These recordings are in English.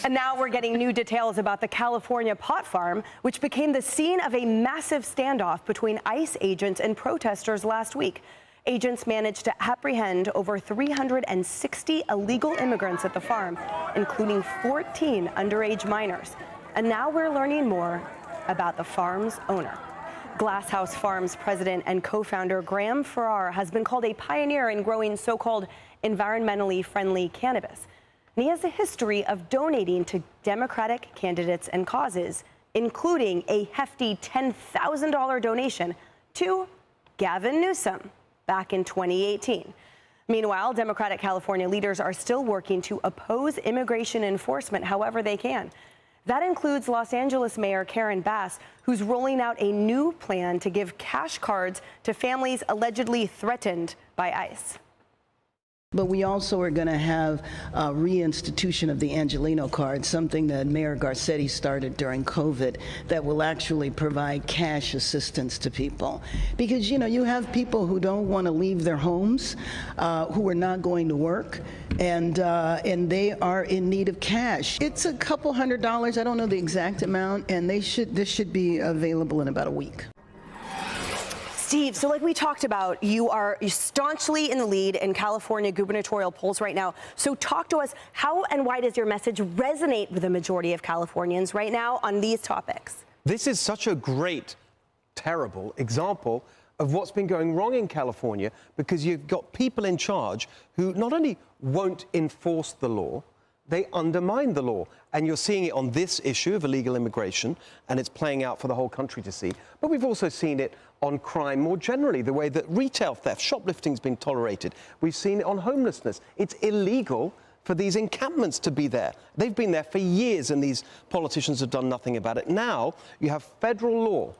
And now we're getting new details about the California pot farm, which became the scene of a massive standoff between ICE agents and protesters last week. Agents managed to apprehend over 360 illegal immigrants at the farm, including 14 underage minors. And now we're learning more about the farm's owner. Glasshouse Farms president and co-founder Graham Farrar has been called a pioneer in growing so-called environmentally friendly cannabis. And he has a history of donating to Democratic candidates and causes, including a hefty $10,000 donation to Gavin Newsom back in 2018. Meanwhile, Democratic California leaders are still working to oppose immigration enforcement however they can. That includes Los Angeles Mayor Karen Bass, who's rolling out a new plan to give cash cards to families allegedly threatened by ICE. But we also are going to have a reinstitution of the Angelino card, something that Mayor Garcetti started during COVID, that will actually provide cash assistance to people. Because, you know, you have people who don't want to leave their homes, who are not going to work, and they are in need of cash. It's a couple $100, I don't know the exact amount, and this should be available in about a week. Steve, so like we talked about, you are staunchly in the lead in California gubernatorial polls right now. So talk to us, how and why does your message resonate with the majority of Californians right now on these topics? This is such a great, terrible example of what's been going wrong in California, because you've got people in charge who not only won't enforce the law, they undermine the law. And you're seeing it on this issue of illegal immigration, and it's playing out for the whole country to see. But we've also seen it on crime more generally, the way that retail theft, shoplifting has been tolerated. We've seen it on homelessness. It's illegal for these encampments to be there. They've been there for years, and these politicians have done nothing about it. Now you have federal law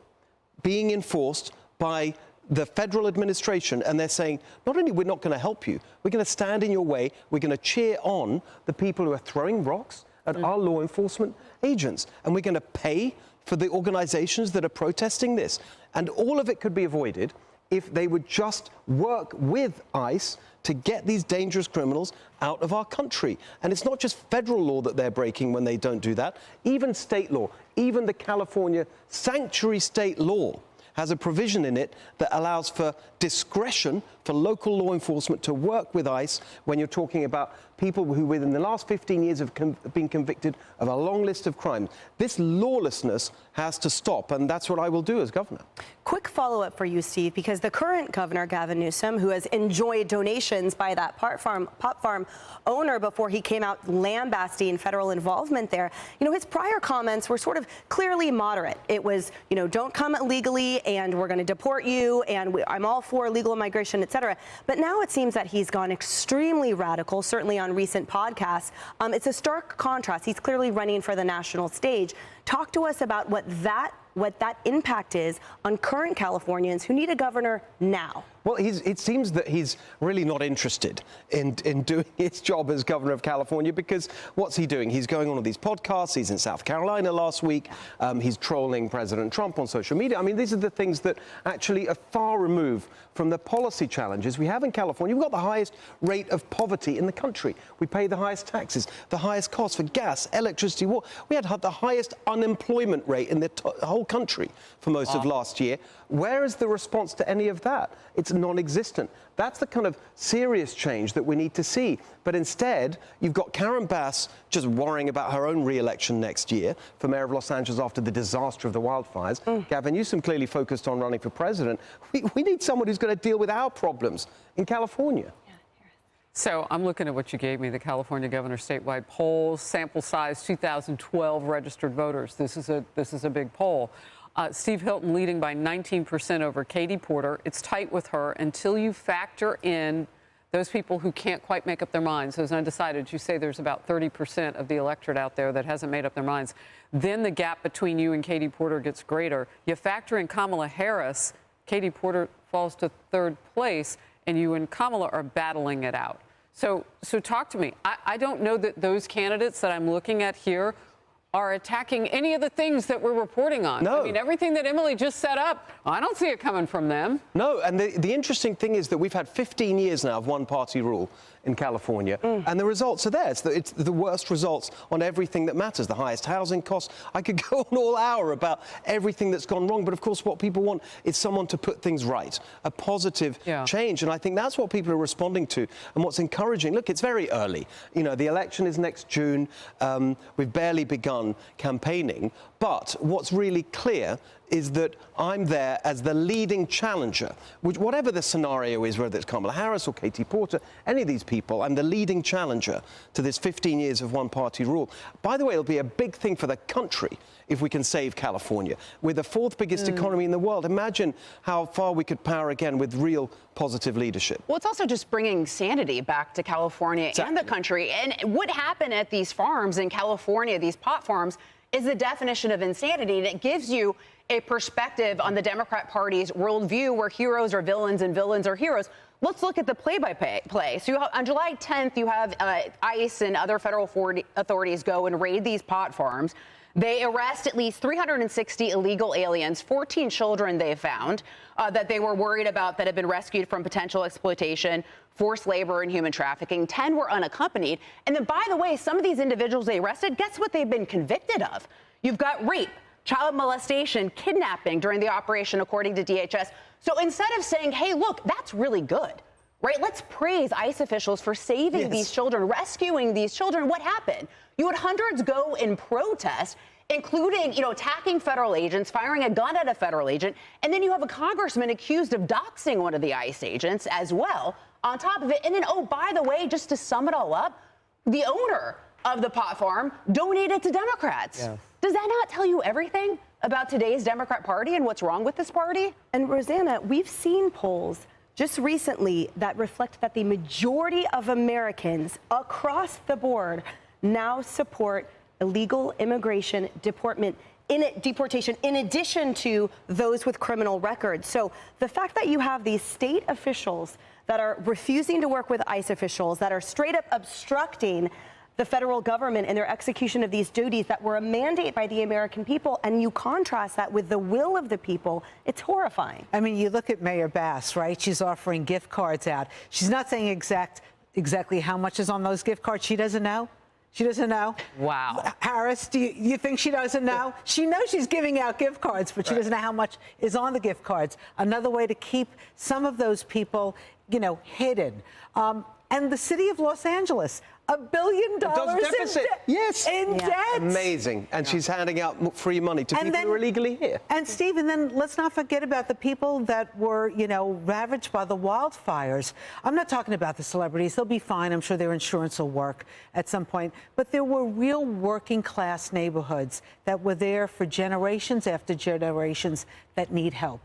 being enforced by the federal administration, and they're saying, not only we're not going to help you, we're going to stand in your way, we're going to cheer on the people who are throwing rocks at our law enforcement agents, and we're going to pay for the organizations that are protesting this. And all of it could be avoided if they would just work with ICE to get these dangerous criminals out of our country. And it's not just federal law that they're breaking when they don't do that, even state law, even the California sanctuary state law has a provision in it that allows for discretion for local law enforcement to work with ICE when you're talking about people who within the last 15 years have been convicted of a long list of crimes. This lawlessness has to stop, and that's what I will do as governor. Quick follow-up for you, Steve, because the current governor, Gavin Newsom, who has enjoyed donations by that pot farm owner before he came out lambasting federal involvement there, you know, his prior comments were sort of clearly moderate. It was, you know, don't come illegally and we're going to deport you, and I'm all for illegal immigration, et cetera. But now it seems that he's gone extremely radical, certainly on recent podcasts. It's a stark contrast. He's clearly running for the national stage. Talk to us about what that impact is on current Californians who need a governor now. Well, it seems that he's really not interested in doing his job as governor of California, because what's he doing? He's going on all these podcasts. He's in South Carolina last week. He's trolling President Trump on social media. I mean, these are the things that actually are far removed from the policy challenges we have in California. We've got the highest rate of poverty in the country. We pay the highest taxes, the highest costs for gas, electricity, water. We had the highest unemployment rate in the whole country for most of last year. Where is the response to any of that? It's non-existent. That's the kind of serious change that we need to see. But instead, you've got Karen Bass just worrying about her own re-election next year for mayor of Los Angeles after the disaster of the wildfires. Gavin Newsom clearly focused on running for president. We need someone who's going to deal with our problems in California. So I'm looking at what you gave me, the California governor statewide polls, sample size 2012 registered voters. This is a big poll. Steve Hilton leading by 19% over Katie Porter. It's tight with her until you factor in those people who can't quite make up their minds, those undecided. You say there's about 30% of the electorate out there that hasn't made up their minds. Then the gap between you and Katie Porter gets greater. You factor in Kamala Harris, Katie Porter falls to third place, and you and Kamala are battling it out. So talk to me. I don't know that those candidates that I'm looking at here are attacking any of the things that we're reporting on. No. I mean, everything that Emily just set up, I don't see it coming from them. No, and the interesting thing is that we've had 15 years now of one-party rule in California, and the results are there. It's the worst results on everything that matters, the highest housing costs. I could go on all hour about everything that's gone wrong, but of course what people want is someone to put things right, a positive change, and I think that's what people are responding to. And what's encouraging, look, it's very early. You know, the election is next June. We've barely begun campaigning, but what's really clear is that I'm there as the leading challenger, which whatever the scenario is, whether it's Kamala Harris or Katie Porter, any of these people, I'm the leading challenger to this 15 years of one-party rule. By the way, it'll be a big thing for the country if we can save California. We're the fourth biggest economy in the world. Imagine how far we could power again with real positive leadership. Well, it's also just bringing sanity back to California and the country. And what happened at these farms in California, these pot farms, is the definition of insanity. And it gives you a perspective on the Democrat Party's worldview where heroes are villains and villains are heroes. Let's look at the play-by-play. So on July 10th, you have ICE and other federal authorities go and raid these pot farms. They arrest at least 360 illegal aliens, 14 children they found that they were worried about that had been rescued from potential exploitation, forced labor, and human trafficking. 10 were unaccompanied. And then, by the way, some of these individuals they arrested, guess what they've been convicted of? You've got rape, child molestation, kidnapping during the operation, according to DHS. So instead of saying, hey, look, that's really good, right? Let's praise ICE officials for saving these children, rescuing these children. What happened? You had hundreds go in protest, including, attacking federal agents, firing a gun at a federal agent. And then you have a congressman accused of doxing one of the ICE agents as well on top of it. And then, oh, by the way, just to sum it all up, the owner of the pot farm donated to Democrats. Yeah. Does that not tell you everything about today's Democrat Party and what's wrong with this party? And Rosanna, we've seen polls just recently that reflect that the majority of Americans across the board now support illegal immigration deportation in addition to those with criminal records. So the fact that you have these state officials that are refusing to work with ICE officials, that are straight up obstructing the federal government in their execution of these duties that were a mandate by the American people, and you contrast that with the will of the people, it's horrifying. I mean, you look at Mayor Bass, right? She's offering gift cards out. She's not saying exactly how much is on those gift cards. She doesn't know. She doesn't know. Wow. Harris, do you think she doesn't know? She knows she's giving out gift cards, but she doesn't know how much is on the gift cards. Another way to keep some of those people, hidden. And the city of Los Angeles, $1 billion in debt. Amazing. And she's handing out free money to people who are illegally here. And Steve, and then let's not forget about the people that were, ravaged by the wildfires. I'm not talking about the celebrities. They'll be fine. I'm sure their insurance will work at some point. But there were real working class neighborhoods that were there for generations after generations that need help.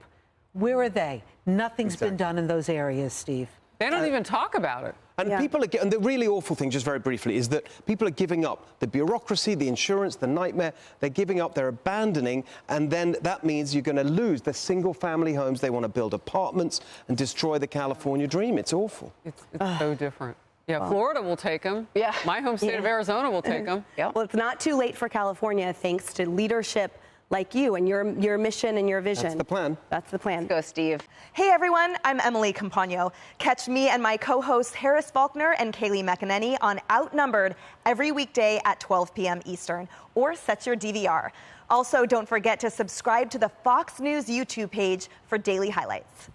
Where are they? Nothing's been done in those areas, Steve. They don't even talk about it. And and the really awful thing, just very briefly, is that people are giving up the bureaucracy, the insurance, the nightmare. They're giving up, they're abandoning, and then that means you're going to lose the single-family homes. They want to build apartments and destroy the California dream. It's awful. It's so different. Yeah, Florida will take them. Yeah. My home state of Arizona will take them. Well, it's not too late for California, thanks to leadership like you and your mission and your vision. That's the plan. That's the plan. Let's go, Steve. Hey, everyone. I'm Emily Campagno. Catch me and my co-hosts Harris Faulkner and Kaylee McEnany on Outnumbered every weekday at 12 p.m. Eastern, or set your DVR. Also, don't forget to subscribe to the Fox News YouTube page for daily highlights.